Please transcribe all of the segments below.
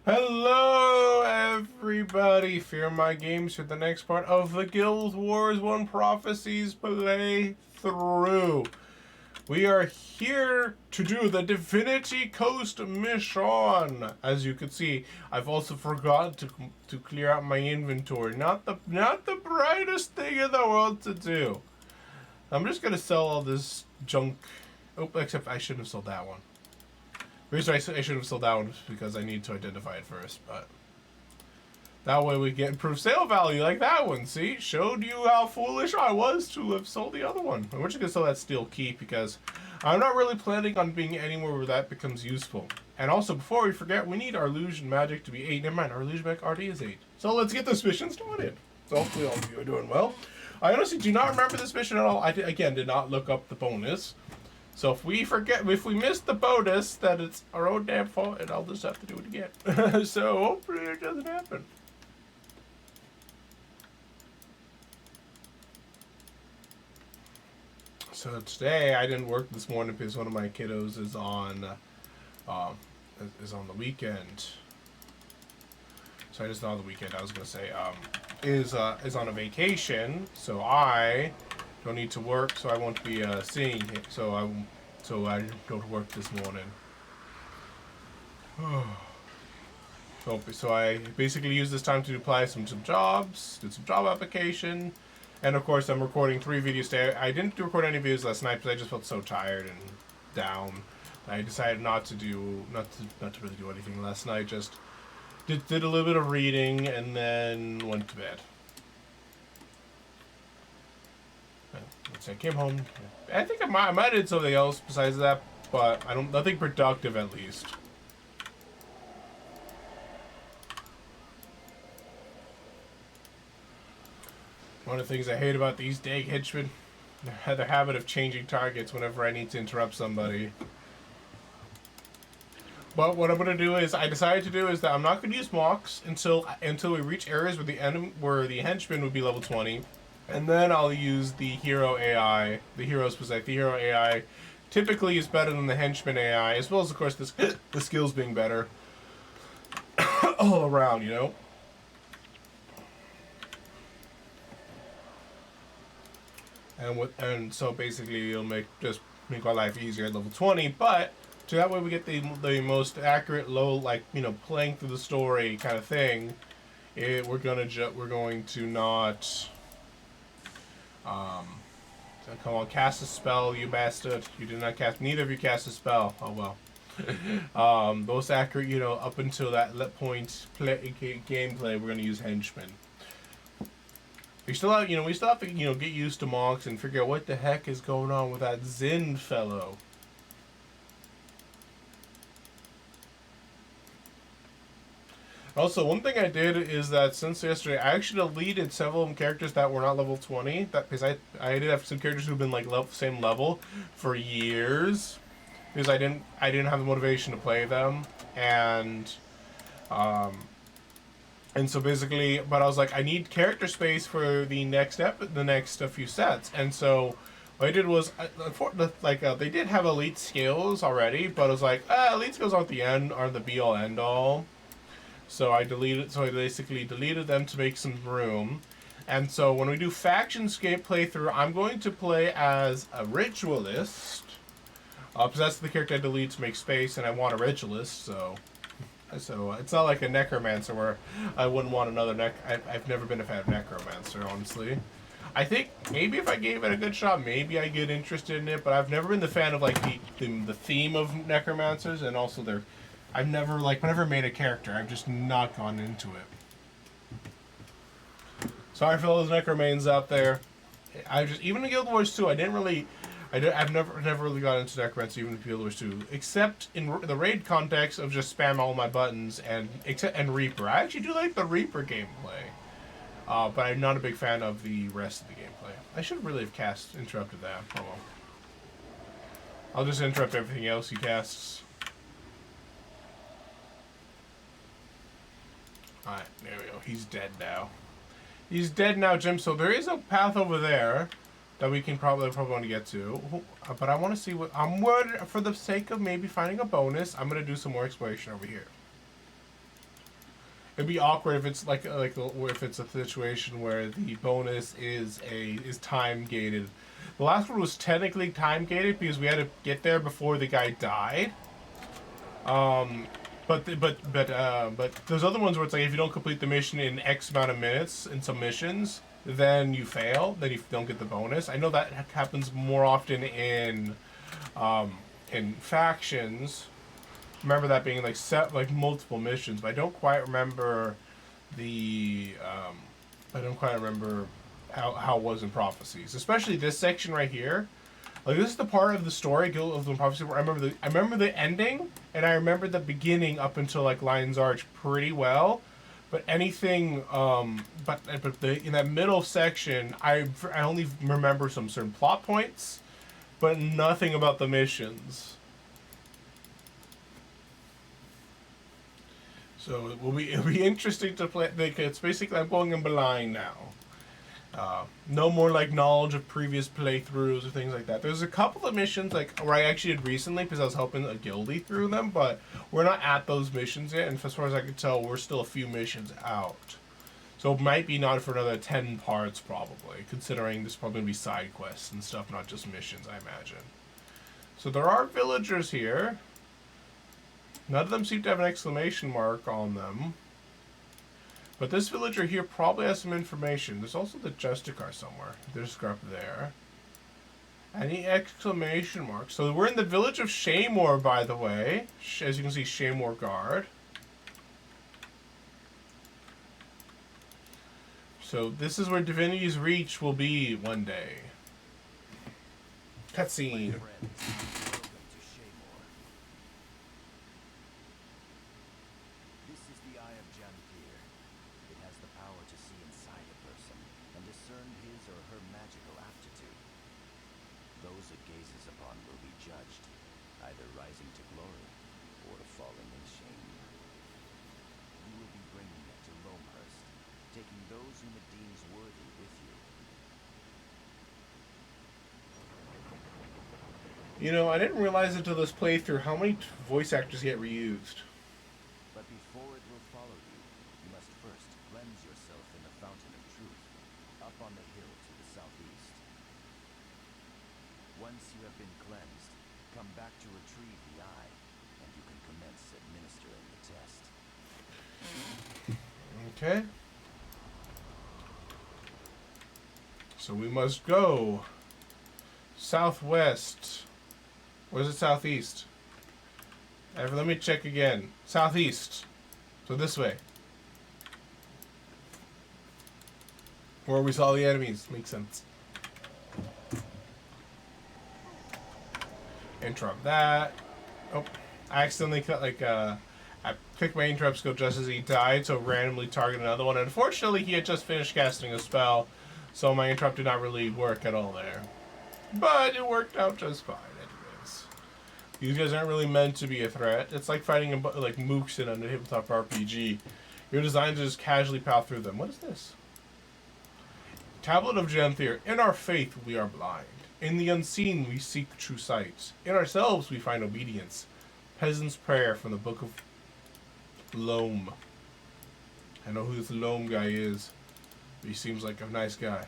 Hello, everybody! Fear My Games for the next part of the Guild Wars 1 Prophecies playthrough. We are here to do the Divinity Coast mission. As you can see, I've also forgot to clear out my inventory. Not the brightest thing in the world to do. I'm just gonna sell all this junk. Oh, except I shouldn't have sold that one. The reason I should have sold that one is because I need to identify it first, but that way we get improved sale value like that one. See? Showed you how foolish I was to have sold the other one. We're just going to sell that steel key because I'm not really planning on being anywhere where that becomes useful. And also, before we forget, we need our illusion magic to be 8. Never mind, our illusion magic already is 8. So let's get this mission started. So hopefully all of you are doing well. I honestly do not remember this mission at all. I, again, did not look up the bonus. So if we miss the bonus, then it's our own damn fault, and I'll just have to do it again. So hopefully it doesn't happen. So today I didn't work this morning because one of my kiddos is on the weekend. Sorry, it's not on the weekend. I was gonna say is on a vacation, so I don't need to work, so I won't be seeing him. So I don't work this morning. So I basically use this time to apply some jobs, do some job application, and of course I'm recording 3 videos today. I didn't record any videos last night because I just felt so tired and down. I decided not to really do anything last night. Just did a little bit of reading and then went to bed. So I came home. I think I might have did something else besides that, but nothing productive at least. One of the things I hate about these dang henchmen, their habit of changing targets whenever I need to interrupt somebody. But what I'm gonna do is, I decided to do is that I'm not gonna use mocks until we reach areas where the henchman would be level 20. And then I'll use the hero AI. The hero AI typically is better than the henchman AI, as well as, of course, the skills being better all around, you know? And so basically it'll make our life easier at level 20, but so that way we get the most accurate playing through the story kind of thing. We're going to not so come on, cast a spell, you bastard. You did not cast, neither of you cast a spell. Oh well. Most accurate, up until that point gameplay, we're going to use henchmen. We still have to, get used to monks and figure out what the heck is going on with that Zin fellow. Also, one thing I did is that since yesterday, I actually deleted several characters that were not level 20. Because I did have some characters who've been like same level for years, because I didn't have the motivation to play them, and so basically, but I was like, I need character space for the next few sets, and so what I did was, they did have elite skills already, but I was like, elite skills aren't the be all end all. So I basically deleted them to make some room. And so when we do factions game playthrough, I'm going to play as a ritualist. Because that's the character I deleted to make space, and I want a ritualist, so it's not like a necromancer where I wouldn't want another I've never been a fan of necromancer, honestly. I think maybe if I gave it a good shot, maybe I get interested in it, but I've never been the fan of like the theme of necromancers, and also I've never whenever I made a character, I've just not gone into it. Sorry for those necromans out there. Even in Guild Wars 2, I've never really got into necromancer even in Guild Wars 2, except in the raid context of just spam all my buttons and Reaper. I actually do like the Reaper gameplay, but I'm not a big fan of the rest of the gameplay. I should really have interrupted that. Oh well. I'll just interrupt everything else he casts. Alright, there we go. He's dead now. He's dead now, Jim. So there is a path over there that we can probably want to get to. But I want to see what... for the sake of maybe finding a bonus, I'm going to do some more exploration over here. It'd be awkward if it's like if it's a situation where the bonus is time gated. The last one was technically time gated because we had to get there before the guy died. But those other ones where it's like if you don't complete the mission in X amount of minutes in some missions, then you fail. Then you don't get the bonus. I know that happens more often in factions. Remember that being like set like multiple missions, but I don't quite remember the I don't quite remember how it was in Prophecies, especially this section right here. Like this is the part of the story, Guild of the Prophecy, where I remember the ending, and I remember the beginning up until like Lion's Arch pretty well. But anything, in that middle section, I only remember some certain plot points, but nothing about the missions. So it'll be interesting to play. It's basically I'm going in blind now. No more like knowledge of previous playthroughs or things like that. There's a couple of missions like where I actually did recently because I was helping a guildie through them, but we're not at those missions yet. And as far as I can tell, we're still a few missions out. So it might be not for another 10 parts probably, considering there's probably gonna be side quests and stuff, not just missions, I imagine. So there are villagers here. None of them seem to have an exclamation mark on them. But this villager here probably has some information. There's also the Justicar somewhere. There's Scrap there. Any exclamation marks? So we're in the village of Shaymore, by the way. As you can see, Shaymore Guard. So this is where Divinity's Reach will be one day. Cutscene. You know, I didn't realize until this playthrough how many voice actors get reused. But before it will follow you, you must first cleanse yourself in the fountain of truth, up on the hill to the southeast. Once you have been cleansed, come back to retrieve the eye, and you can commence administering the test. Okay. So we must go southwest. Or is it southeast? Let me check again. Southeast. So this way. Where we saw the enemies. Makes sense. Interrupt that. Oh, I accidentally cut I picked my interrupt skill just as he died, so randomly target another one. Unfortunately, he had just finished casting a spell, so my interrupt did not really work at all there. But it worked out just fine. These guys aren't really meant to be a threat. It's like fighting like mooks in a tabletop RPG. You're designed to just casually pal through them. What is this? Tablet of Genthir. In our faith we are blind. In the unseen we seek true sight. In ourselves we find obedience. Peasant's prayer from the Book of Loam. I know who this Loam guy is. He seems like a nice guy.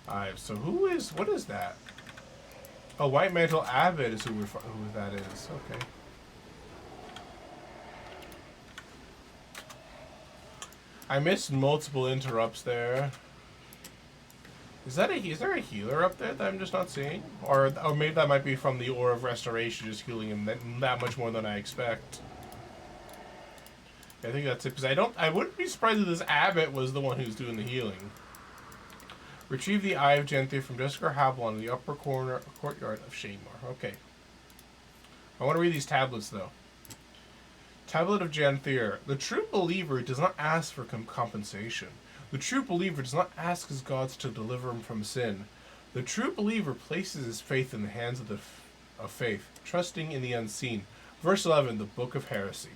Alright, so what is that? Oh, White Mantle Abbot is who that is. Okay. I missed multiple interrupts there. Is there a healer up there that I'm just not seeing? Or maybe that might be from the Aura of Restoration, just healing him that much more than I expect. I think that's it, because I wouldn't be surprised if this Abbot was the one who's doing the healing. Retrieve the Eye of Genthir from Jessica Havilon in the upper corner courtyard of Shaymore. Okay. I want to read these tablets, though. Tablet of Genthir. The true believer does not ask for compensation. The true believer does not ask his gods to deliver him from sin. The true believer places his faith in the hands of faith, trusting in the unseen. Verse 11, the Book of Heresy.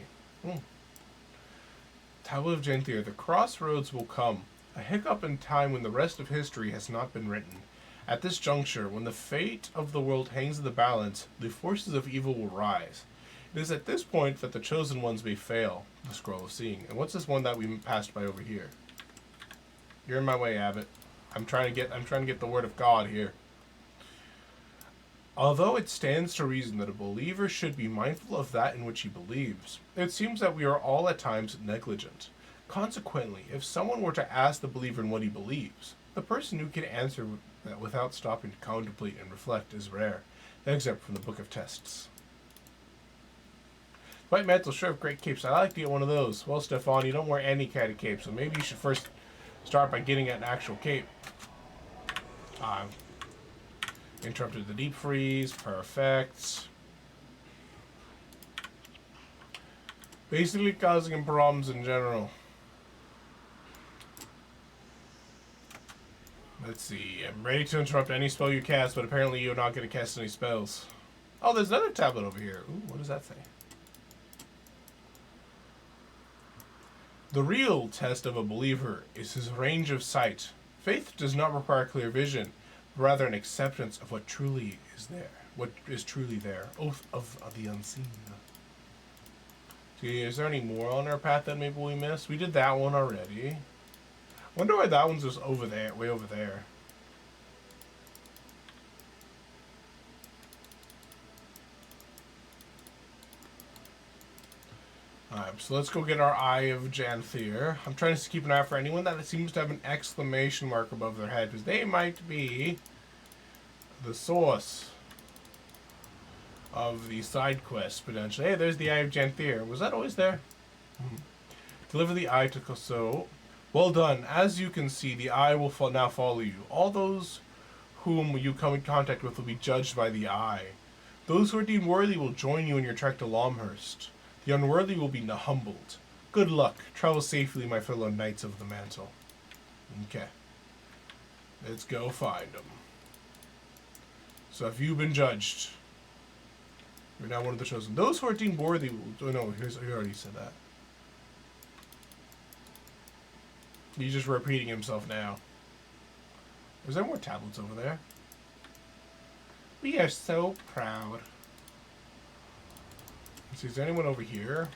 Tablet of Genthir. The crossroads will come. A hiccup in time when the rest of history has not been written. At this juncture, when the fate of the world hangs in the balance, the forces of evil will rise. It is at this point that the chosen ones may fail the scroll of seeing. And what's this one that we passed by over here? You're in my way, Abbott. I'm trying to get the word of God here. Although it stands to reason that a believer should be mindful of that in which he believes, it seems that we are all at times negligent. Consequently, if someone were to ask the believer in what he believes, the person who can answer that without stopping to contemplate and reflect is rare, except from the Book of Tests. White mantle, sure, of great capes. I like to get one of those. Well, Stefan, you don't wear any kind of cape, so maybe you should first start by getting an actual cape. Interrupted the deep freeze. Perfect. Basically causing him problems in general. Let's see. I'm ready to interrupt any spell you cast, but apparently you're not going to cast any spells. Oh, there's another tablet over here. Ooh, what does that say? The real test of a believer is his range of sight. Faith does not require clear vision, but rather an acceptance of what truly is there. What is truly there. Oath of the unseen. See, is there any more on our path that maybe we missed? We did that one already. Wonder why that one's just over there, way over there. Alright, so let's go get our Eye of Janthier. I'm trying to keep an eye out for anyone that seems to have an exclamation mark above their head, because they might be the source of the side quests, potentially. Hey, there's the Eye of Janthier. Was that always there? Deliver the eye to Koso. Well done. As you can see, the eye will now follow you. All those whom you come in contact with will be judged by the eye. Those who are deemed worthy will join you in your trek to Lomhurst. The unworthy will be humbled. Good luck. Travel safely, my fellow knights of the mantle. Okay. Let's go find them. So have you been judged? You're now one of the chosen. Those who are deemed worthy will... Oh, no, he already said that. He's just repeating himself now. Is there more tablets over there? We are so proud. Let's see, is there anyone over here?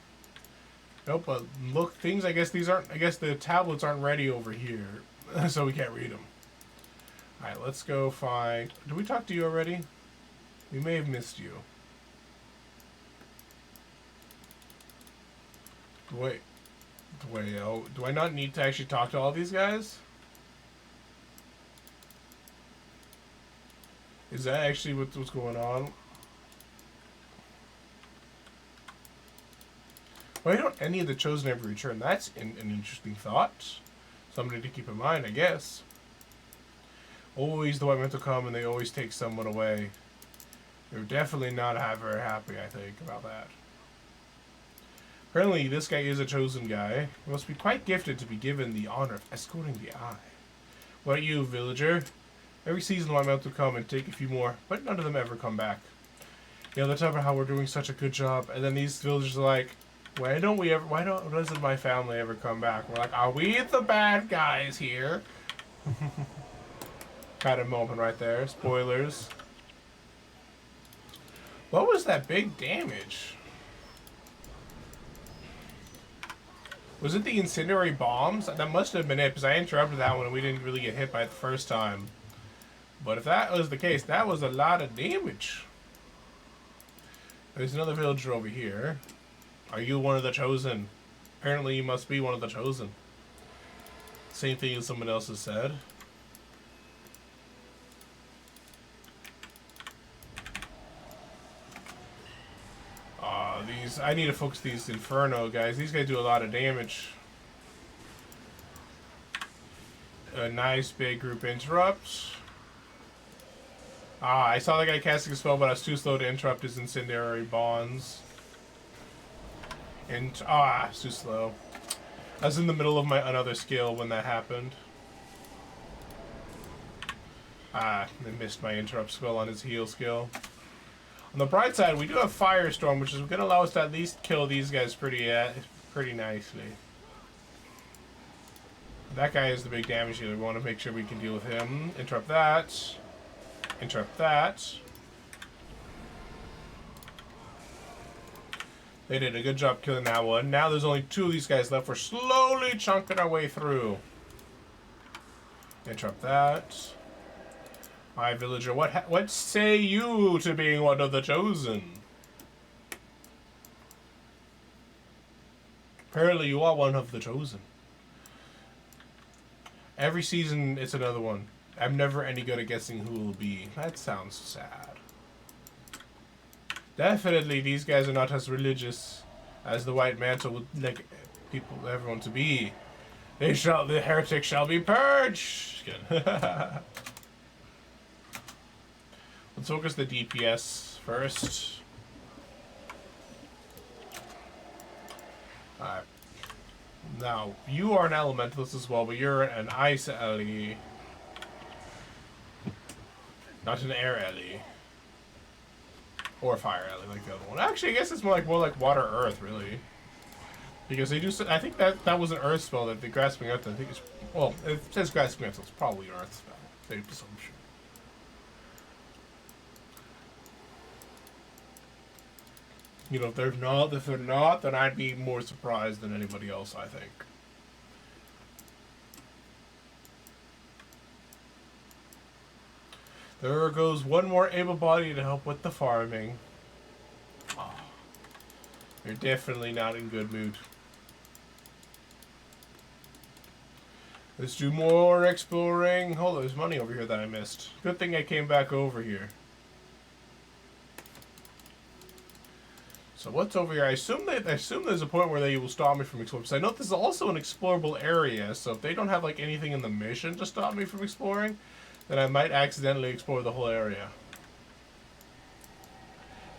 Nope, but look, things, I guess these aren't, I guess the tablets aren't ready over here, so we can't read them. Alright, let's go find, did we talk to you already? We may have missed you. Wait, oh, do I not need to actually talk to all these guys? Is that actually what's going on? Why don't any of the chosen ever return? That's an interesting thought. Something to keep in mind, I guess. Always the white men to come and they always take someone away. They're definitely not very happy, I think, about that. Apparently, this guy is a chosen guy. He must be quite gifted to be given the honor of escorting the eye. What about you, villager? Every season I'm out to come and take a few more, but none of them ever come back. You know, they talk about how we're doing such a good job, and then these villagers are like, why doesn't my family ever come back? We're like, are we the bad guys here? Kind of moment right there. Spoilers. What was that big damage? Was it the incendiary bombs? That must have been it, because I interrupted that one and we didn't really get hit by it the first time. But if that was the case, that was a lot of damage. There's another villager over here. Are you one of the chosen? Apparently you must be one of the chosen. Same thing as someone else has said. I need to focus these Inferno guys. These guys do a lot of damage. A nice big group interrupt. I saw the guy casting a spell, but I was too slow to interrupt his incendiary bonds. And it's too slow. I was in the middle of my another skill when that happened. I missed my interrupt spell on his heal skill. On the bright side, we do have Firestorm, which is going to allow us to at least kill these guys pretty nicely. That guy is the big damage dealer. We want to make sure we can deal with him. Interrupt that. Interrupt that. They did a good job killing that one. Now there's only 2 of these guys left. We're slowly chunking our way through. Interrupt that. My villager, what say you to being one of the chosen? Apparently you are one of the chosen. Every season it's another one. I'm never any good at guessing who will be. That sounds sad. Definitely these guys are not as religious as the White Mantle would like everyone to be. The heretic shall be purged. Let's focus the DPS first. Alright. Now, you are an elementalist as well, but you're an ice ally. Not an air ally. Or fire ally like the other one. Actually, I guess it's more like water earth, really. Because they do. I think that was an earth spell that the grasping earth. I think it's, well, it says grasping earth, so it's probably an earth spell. Safe assumption. You know, if they're not, then I'd be more surprised than anybody else, I think. There goes one more able body to help with the farming. Oh, you're definitely not in good mood. Let's do more exploring. Oh, there's money over here that I missed. Good thing I came back over here. So what's over here? I assume there's a point where they will stop me from exploring. Because I know this is also an explorable area. So if they don't have like anything in the mission to stop me from exploring, then I might accidentally explore the whole area.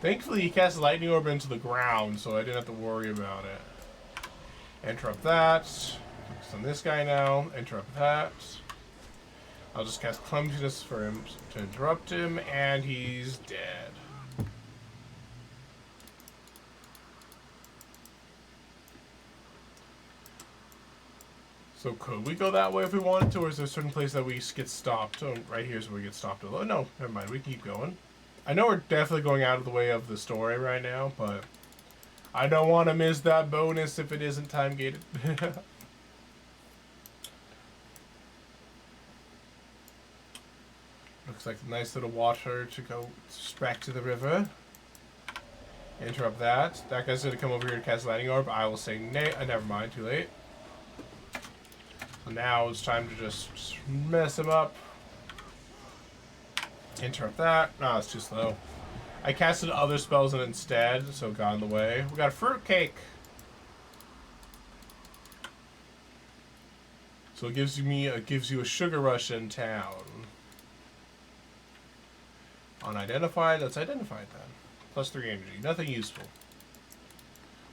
Thankfully, he cast lightning orb into the ground, so I didn't have to worry about it. Interrupt that. Focus on this guy now. Interrupt that. I'll just cast clumsiness for him to interrupt him, and he's dead. So could we go that way if we wanted to, or is there a certain place that we get stopped? Oh, right here's where we get stopped. Oh, no, never mind. We can keep going. I know we're definitely going out of the way of the story right now, but I don't want to miss that bonus if it isn't time gated. Looks like a nice little water to go back to the river. Interrupt that. That guy's going to come over here to cast Lightning Orb. I will say nay. Never mind. Too late. So now it's time to just mess him up. Interrupt that. No, it's too slow. I casted other spells instead, so it got in the way. We got a fruit cake. So it gives you a sugar rush in town. Unidentified. Let's identify it then. +3 energy. Nothing useful.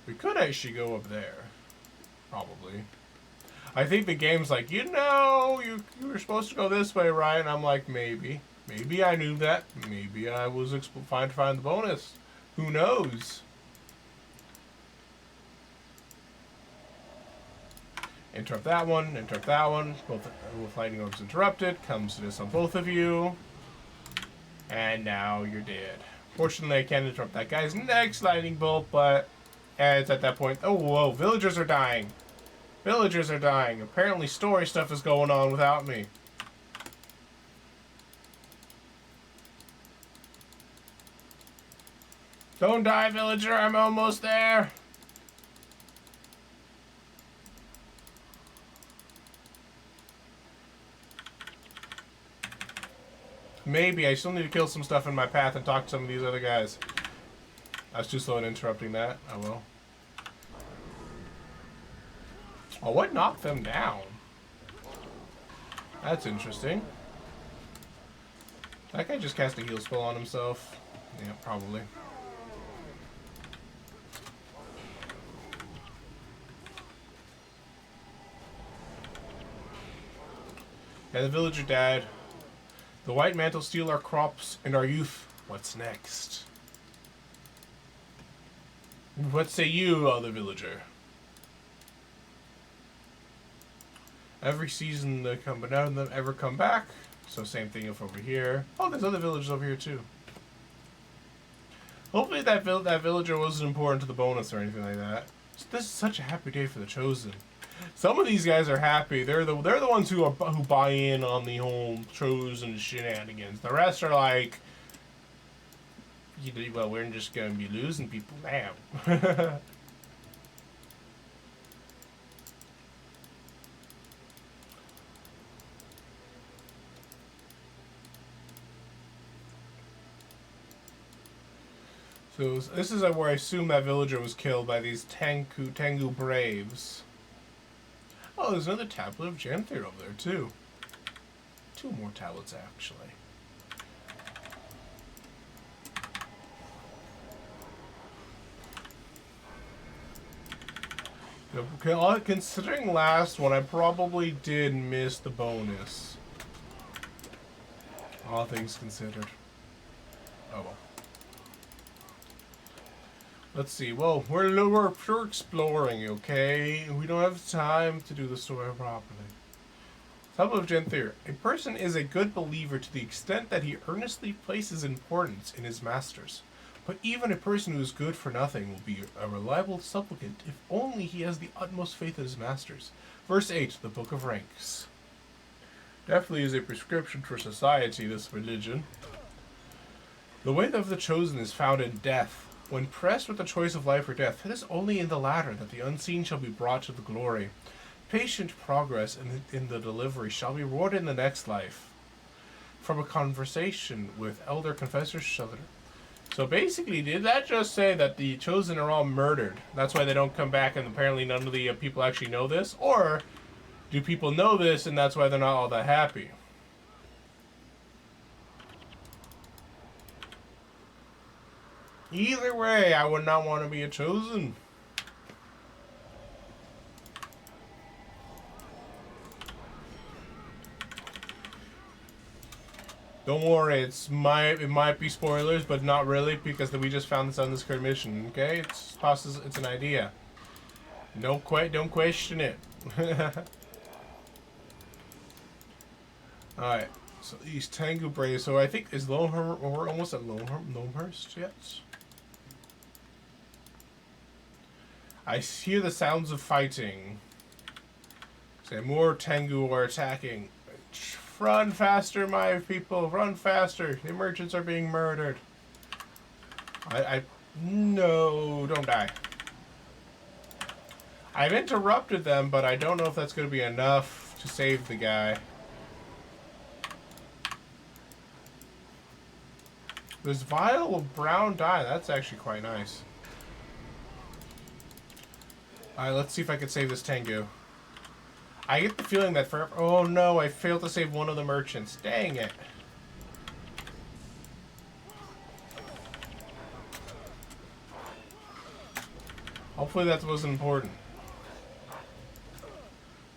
We could actually go up there. Probably. I think the game's like, you know, you were supposed to go this way, right? And I'm like, maybe. Maybe I knew that. Maybe I was trying to find the bonus. Who knows? Interrupt that one. Interrupt that one. Both lightning orbs interrupted. Comes to this on both of you. And now you're dead. Fortunately, I can't interrupt that guy's next lightning bolt, but it's at that point. Oh, whoa. Villagers are dying. Villagers are dying. Apparently story stuff is going on without me. Don't die, villager. I'm almost there. Maybe. I still need to kill some stuff in my path and talk to some of these other guys. I was too slow in interrupting that. I will. Oh, what knocked them down? That's interesting. That guy just cast a heal spell on himself. Yeah, probably. Yeah, the villager died. The White Mantle steal our crops and our youth. What's next? What say you, other villager? Every season they come, but none of them ever come back. So same thing if over here. Oh, there's other villagers over here too. Hopefully that villager wasn't important to the bonus or anything like that. This is such a happy day for the Chosen. Some of these guys are happy. They're the ones who buy in on the whole Chosen shenanigans. The rest are like, well, we're just gonna be losing people now. So this is where I assume that villager was killed by these Tengu Braves. Oh, there's another tablet of Janther over there too. 2 more tablets actually. Considering last one, I probably did miss the bonus. All things considered. Oh well. Let's see. Well, we're exploring, okay? We don't have time to do the story properly. Tablet of Janther. A person is a good believer to the extent that he earnestly places importance in his masters. But even a person who is good for nothing will be a reliable supplicant if only he has the utmost faith in his masters. Verse 8, the Book of Ranks. Definitely is a prescription for society, this religion. The way of the chosen is found in death. When pressed with the choice of life or death, it is only in the latter that the unseen shall be brought to the glory. Patient progress in the delivery shall be rewarded in the next life. From a conversation with Elder Confessor Shudder. So basically, did that just say that the chosen are all murdered? That's why they don't come back, and apparently none of the people actually know this? Or do people know this, and that's why they're not all that happy? Either way, I would not want to be a chosen. Don't worry, it might be spoilers, but not really, because we just found this on this current mission. Okay, it's an idea. Don't question it. All right, so these Tengu Braves. So I think we're almost at Lonehurst yet. I hear the sounds of fighting. Say more Tengu are attacking. Run faster, my people! Run faster! The merchants are being murdered. No, don't die. I've interrupted them, but I don't know if that's going to be enough to save the guy. This vial of brown dye, that's actually quite nice. Alright, let's see if I can save this Tengu. I get the feeling that oh no, I failed to save one of the merchants. Dang it. Hopefully that wasn't important.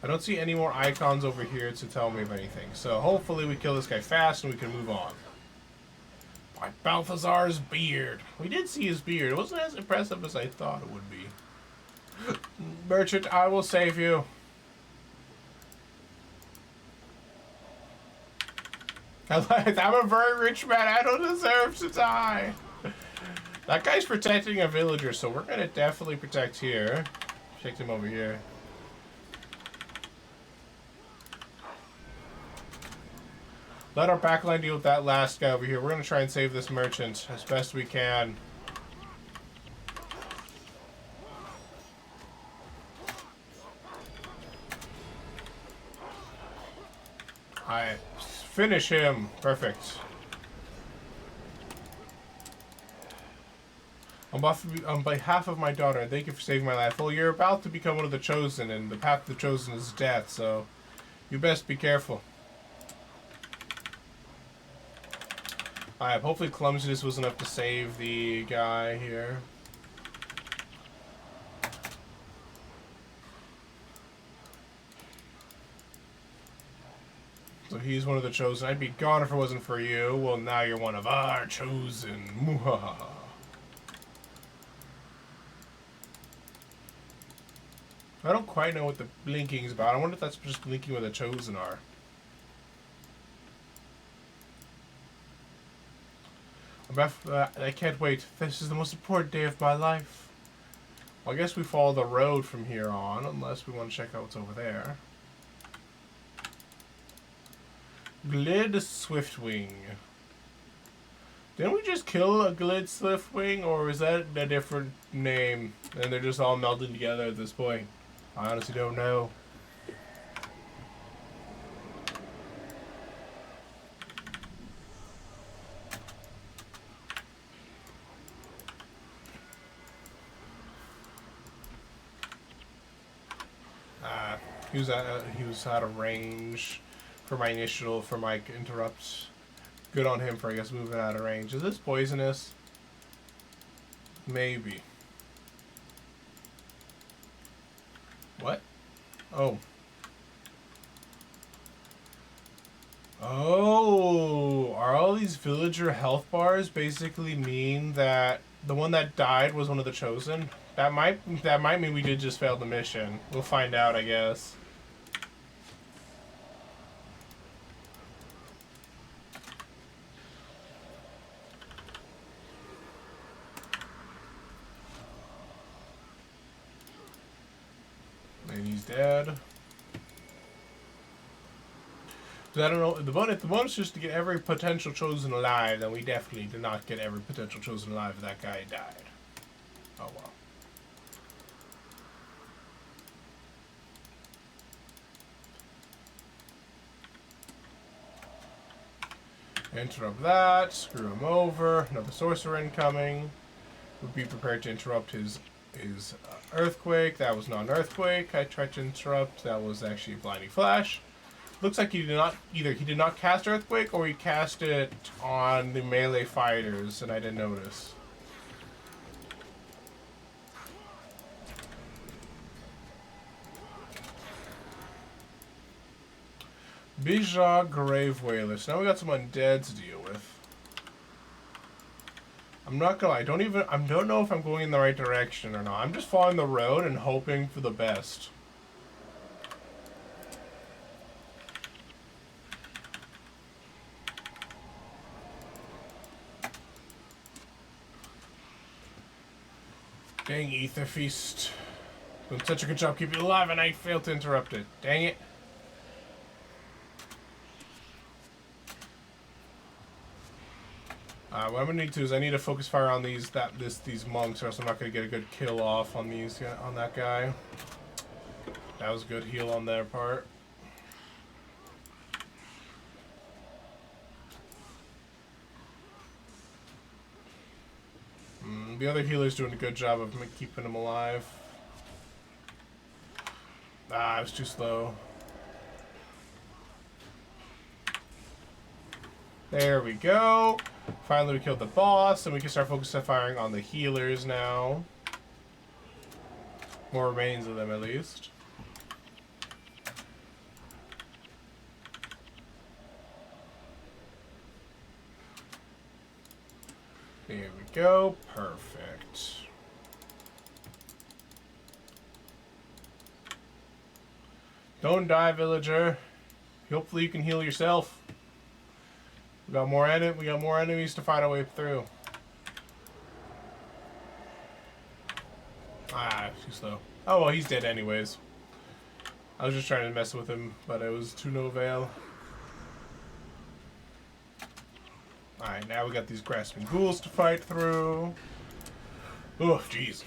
I don't see any more icons over here to tell me of anything. So hopefully we kill this guy fast and we can move on. By Balthazar's beard. We did see his beard. It wasn't as impressive as I thought it would be. Merchant, I will save you. I'm a very rich man. I don't deserve to die. That guy's protecting a villager, so we're going to definitely protect here. Protect him over here. Let our backline deal with that last guy over here. We're going to try and save this merchant as best we can. Alright. Finish him. Perfect. On behalf of my daughter, thank you for saving my life. Well, you're about to become one of the chosen, and the path of the chosen is death, so you best be careful. Alright, hopefully clumsiness was enough to save the guy here. So he's one of the chosen. I'd be gone if it wasn't for you. Well, now you're one of our chosen. Muhaha. I don't quite know what the blinking is about. I wonder if that's just blinking where the chosen are. I can't wait. This is the most important day of my life. Well, I guess we follow the road from here on, unless we want to check out what's over there. Glid Swiftwing. Didn't we just kill a Glid Swiftwing, or is that a different name? And they're just all melding together at this point. I honestly don't know. He was out of range for my interrupts. Good on him for, I guess, moving out of range. Is this poisonous? Maybe. What? Oh. Oh, are all these villager health bars basically mean that the one that died was one of the chosen? That might mean we did just fail the mission. We'll find out, I guess. And he's dead. I don't know. If the bonus is to get every potential chosen alive, then we definitely did not get every potential chosen alive if that guy died. Oh well. Interrupt that. Screw him over. Another sorcerer incoming. Would be prepared to interrupt his earthquake. That was not an earthquake. I tried to interrupt. That was actually a blinding flash. Looks like he did not cast earthquake, or he cast it on the melee fighters, and I didn't notice. Bija Grave Whaler. So now we got some undead to deal with. I'm not gonna lie, I don't know if I'm going in the right direction or not. I'm just following the road and hoping for the best. Dang, Ether Feast. Doing such a good job keeping you alive, and I failed to interrupt it. Dang it. What I'm gonna need to is I need to focus fire on these monks, or else I'm not gonna get a good kill off on that guy. That was a good heal on their part. The other healer's doing a good job of keeping him alive. I was too slow. There we go. Finally, we killed the boss, and we can start focusing firing on the healers now. More remains of them, at least. There we go. Perfect. Don't die, villager. Hopefully you can heal yourself. We got more enemies to fight our way through. Too slow. Oh well, he's dead anyways. I was just trying to mess with him, but it was to no avail. Alright, now we got these grasping ghouls to fight through. Oh, jeez.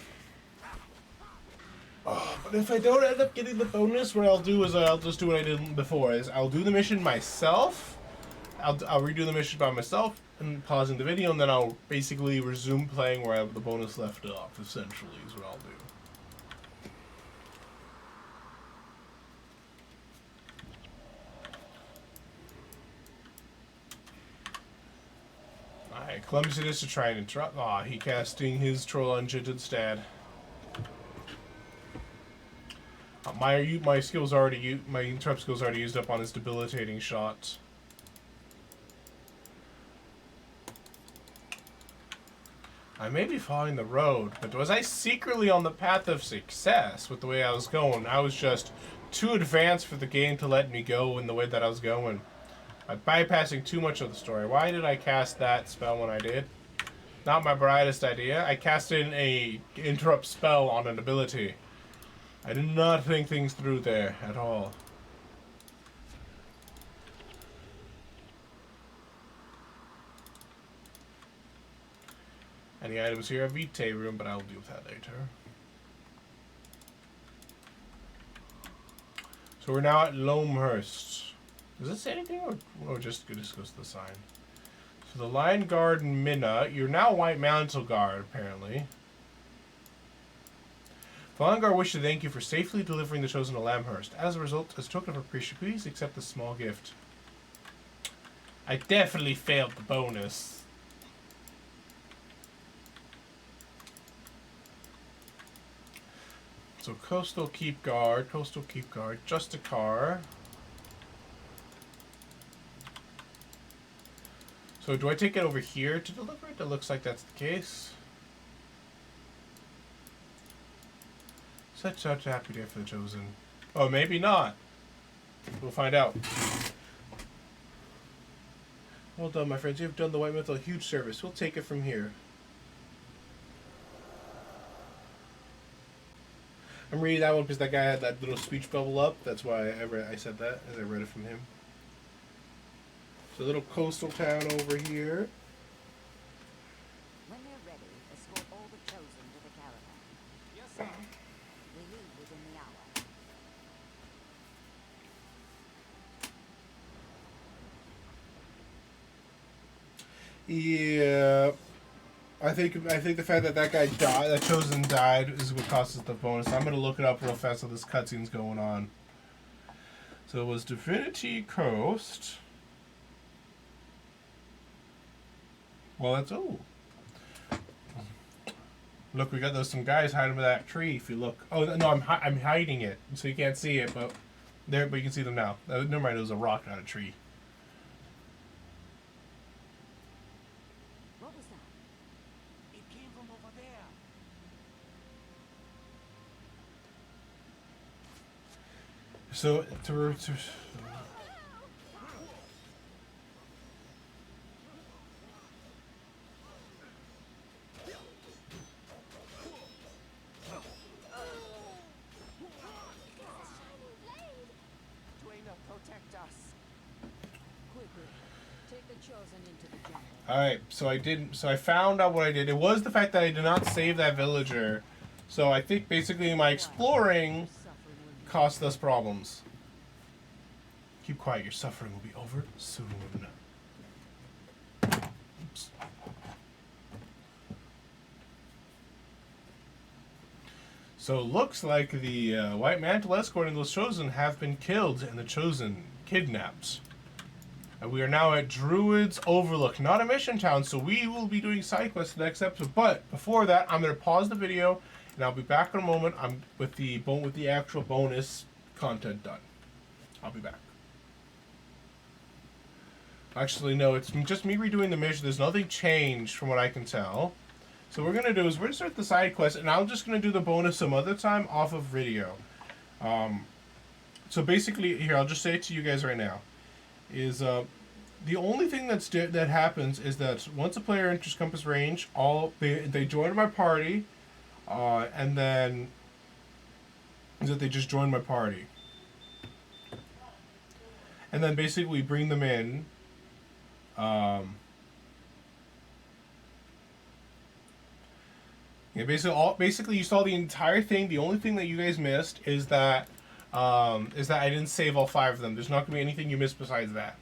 Oh, but if I don't end up getting the bonus, what I'll do is I'll just do what I did before. Is I'll do the mission myself. I'll redo the mission by myself and pausing the video, and then I'll basically resume playing where the bonus left off. Essentially, is what I'll do. Alright, clumsiness to try and interrupt. Aw, he casting his troll engine instead. My skills already my interrupt skills already used up on his debilitating shot. I may be following the road, but was I secretly on the path of success with the way I was going? I was just too advanced for the game to let me go in the way that I was going. By bypassing too much of the story. Why did I cast that spell when I did? Not my brightest idea. I cast in a interrupt spell on an ability. I did not think things through there at all. Any items here? A Vitae room, but I'll deal with that later. So we're now at Loamhurst. Does it say anything, or just goes to the sign? So the Lion Guard and Minna, you're now White Mantle Guard, apparently. The Lion Guard wish to thank you for safely delivering the Chosen to Lamhurst. As a result, as a token of appreciation, please accept this small gift. I definitely failed the bonus. So Coastal Keep Guard, just a car. So do I take it over here to deliver it? It looks like that's the case. Such a happy day for the Chosen. Oh, maybe not. We'll find out. Well done, my friends. You have done the White Mantle a huge service. We'll take it from here. I'm reading that one because that guy had that little speech bubble up. That's why I said that, as I read it from him. So a little coastal town over here. When they're ready, escort all the Chosen to the caravan. Yes, sir. We leave within the hour. Yeah, I think the fact that guy died, that Chosen died, is what causes the bonus. I'm gonna look it up real fast so this cutscene's going on. So it was Divinity Coast. Well, that's look, we got some guys hiding by that tree. If you look, no, I'm hiding it so you can't see it, but you can see them now. Never mind, it was a rock, not a tree. What was that? It came from over there. So Protect us. Quickly, take the Chosen into the jungle. Alright, so I found out what I did. It was the fact that I did not save that villager. So I think basically my exploring Suffering will be cost us problems. Keep quiet, your suffering will be over soon. Oops. So it looks like the White Mantle escort and those Chosen have been killed and the Chosen kidnapped. And we are now at Druid's Overlook, not a mission town, so we will be doing side quests next episode. But before that, I'm going to pause the video, and I'll be back in a moment. I'm with the actual bonus content done. I'll be back. Actually, no, it's just me redoing the mission. There's nothing changed from what I can tell. So what we're going to do is we're going to start the side quest, and I'm just going to do the bonus some other time off of video. So basically, here, I'll just say it to you guys right now. Is the only thing that happens is that once a player enters compass range, they join my party, and then is that they just join my party, and then basically we bring them in. Yeah, basically you saw the entire thing. The only thing that you guys missed is that I didn't save all 5 of them. There's not gonna be anything you missed besides that.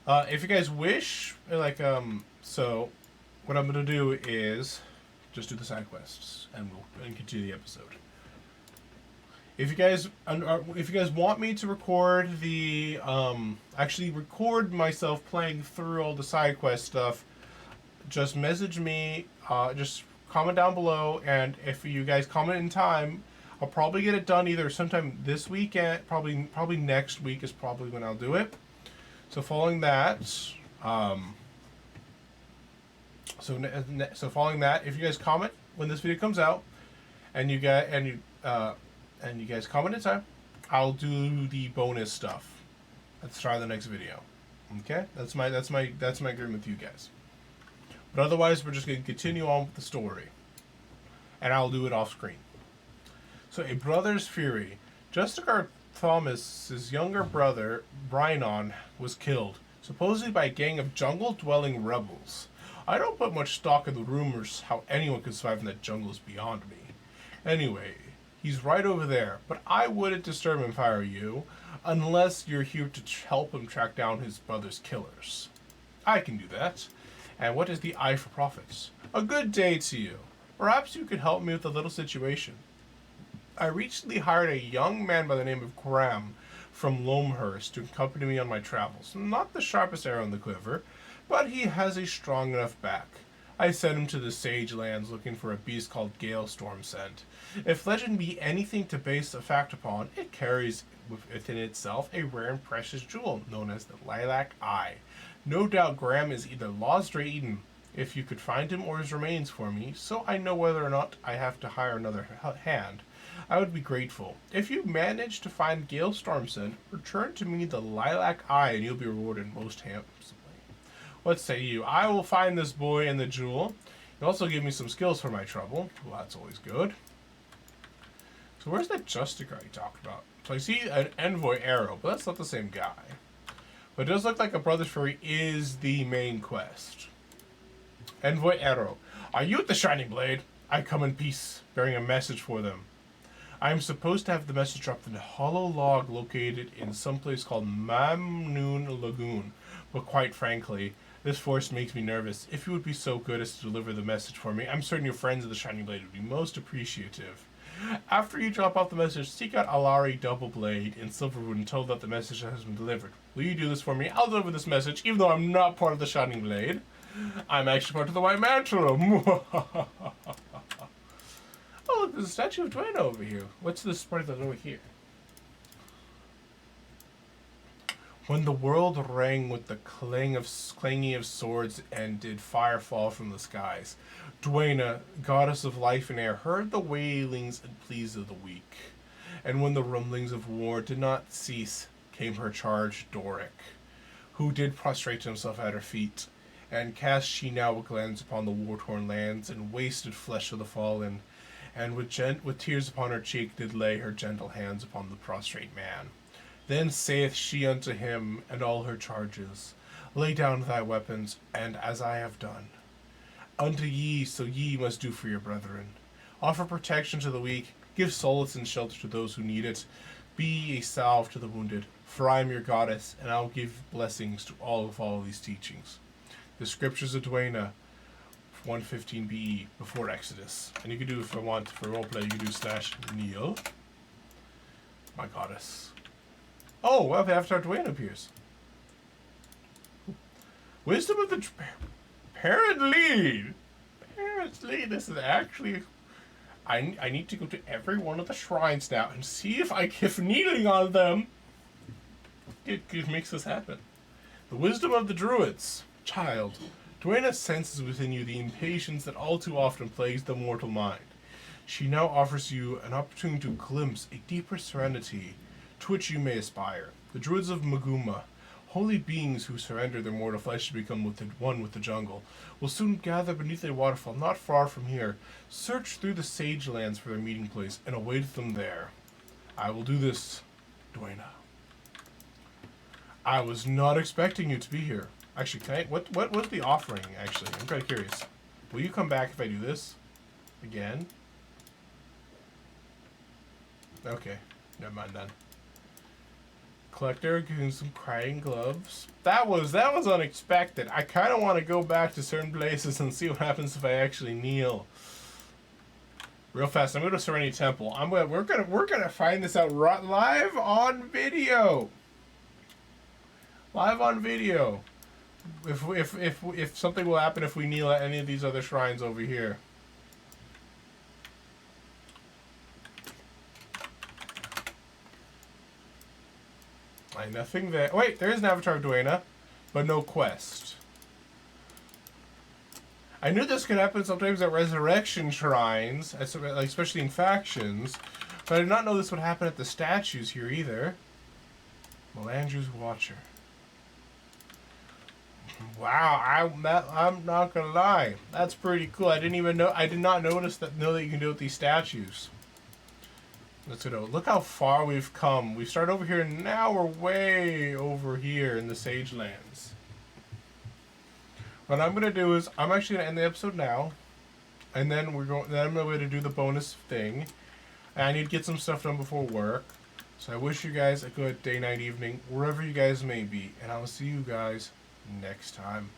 If you guys wish, so what I'm gonna do is just do the side quests and we'll continue the episode. If you guys want me to record actually record myself playing through all the side quest stuff, just message me. Just comment down below, and if you guys comment in time, I'll probably get it done either sometime this weekend, probably next week is probably when I'll do it. So following that, so following that, if you guys comment when this video comes out, and you guys comment in time, I'll do the bonus stuff at the start of the next video. Okay, that's my agreement with you guys. But otherwise, we're just going to continue on with the story. And I'll do it off screen. So, a brother's fury. Justicar Thomas's younger brother, Brynon, was killed, supposedly by a gang of jungle-dwelling rebels. I don't put much stock in the rumors how anyone could survive in that jungle is beyond me. Anyway, he's right over there, but I wouldn't disturb him if I were you, unless you're here to help him track down his brother's killers. I can do that. And what is the eye for prophets? A good day to you. Perhaps you could help me with a little situation. I recently hired a young man by the name of Graham from Lomehurst to accompany me on my travels. Not the sharpest arrow in the quiver, but he has a strong enough back. I sent him to the Sage Lands looking for a beast called Galestorm Scent. If legend be anything to base a fact upon, it carries within itself a rare and precious jewel known as the Lilac Eye. No doubt Graham is either lost or eaten. If you could find him or his remains for me, so I know whether or not I have to hire another hand, I would be grateful. If you manage to find Galestorm Scent, return to me the Lilac Eye and you'll be rewarded most handsomely. What say you? I will find this boy and the jewel. You'll also give me some skills for my trouble. Well, that's always good. So where's that Justicar you talked about? So I see an envoy arrow, but that's not the same guy. But it does look like a brother's fury is the main quest. Envoy arrow. Are you at the Shining Blade? I come in peace, bearing a message for them. I am supposed to have the message dropped in a hollow log located in some place called Mamnoon Lagoon. But quite frankly, this force makes me nervous. If you would be so good as to deliver the message for me, I'm certain your friends of the Shining Blade would be most appreciative. After you drop off the message, seek out Alari Doubleblade in Silverwood and tell that the message has been delivered. Will you do this for me? I'll deliver this message, even though I'm not part of the Shining Blade. I'm actually part of the White Mantle. Oh, look, there's a statue of Duena over here. What's this part that's over here? When the world rang with the clanging of swords and did fire fall from the skies, Duena, goddess of life and air, heard the wailings and pleas of the weak. And when the rumblings of war did not cease, came her charge Doric, who did prostrate himself at her feet, and cast she now a glance upon the war-torn lands and wasted flesh of the fallen, and with tears upon her cheek did lay her gentle hands upon the prostrate man. Then saith she unto him and all her charges, Lay down thy weapons, and as I have done. Unto ye, so ye must do for your brethren. Offer protection to the weak, give solace and shelter to those who need it. Be a salve to the wounded, for I am your goddess, and I will give blessings to all who follow these teachings. The Scriptures of Duena, 115 BE, before Exodus. And you can do, if I want, for roleplay, you can do /Neil. My goddess. Oh, well, the Avatar Duena appears. Wisdom of the Parent Lead. Parent Lead, this is actually... I need to go to every one of the shrines now and see if kneeling on them it makes this happen. The wisdom of the Druids. Child, Duena senses within you the impatience that all too often plagues the mortal mind. She now offers you an opportunity to glimpse a deeper serenity to which you may aspire. The Druids of Maguma, holy beings who surrender their mortal flesh to become one with the jungle, will soon gather beneath a waterfall not far from here, search through the Sage Lands for their meeting place, and await them there. I will do this, Duena. I was not expecting you to be here. Actually, can I... What was the offering, actually? I'm kind of curious. Will you come back if I do this? Again? Okay. Never mind then. Collector, give some crying gloves. That was unexpected. I kind of want to go back to certain places and see what happens if I actually kneel. Real fast. I'm going to Serenity Temple. We're gonna find this out live on video. Live on video. If something will happen if we kneel at any of these other shrines over here. Nothing there. Wait, there is an Avatar of Duena, but no quest. I knew this could happen sometimes at resurrection shrines, especially in factions, but I did not know this would happen at the statues here either. Melandru's Watcher. Wow, I'm not gonna lie. That's pretty cool. I didn't even know. I did not notice that. Know that you can do it with these statues. Let's go. Look how far we've come. We start over here, and now we're way over here in the Sage Lands. What I'm gonna do is I'm actually gonna end the episode now, and then we're going. Then I'm going to do the bonus thing. And I need to get some stuff done before work. So I wish you guys a good day, night, evening, wherever you guys may be, and I'll see you guys next time.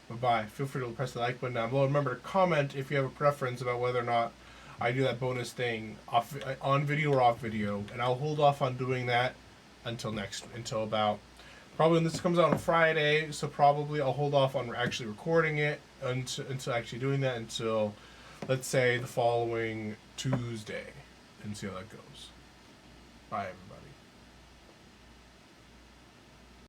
Bye-bye. Feel free to press the like button down below. Remember to comment if you have a preference about whether or not I do that bonus thing on video or off video, and I'll hold off on doing that until about probably when this comes out on Friday. So probably I'll hold off on actually recording it until actually doing that until, let's say, the following Tuesday, and see how that goes. Bye, everybody.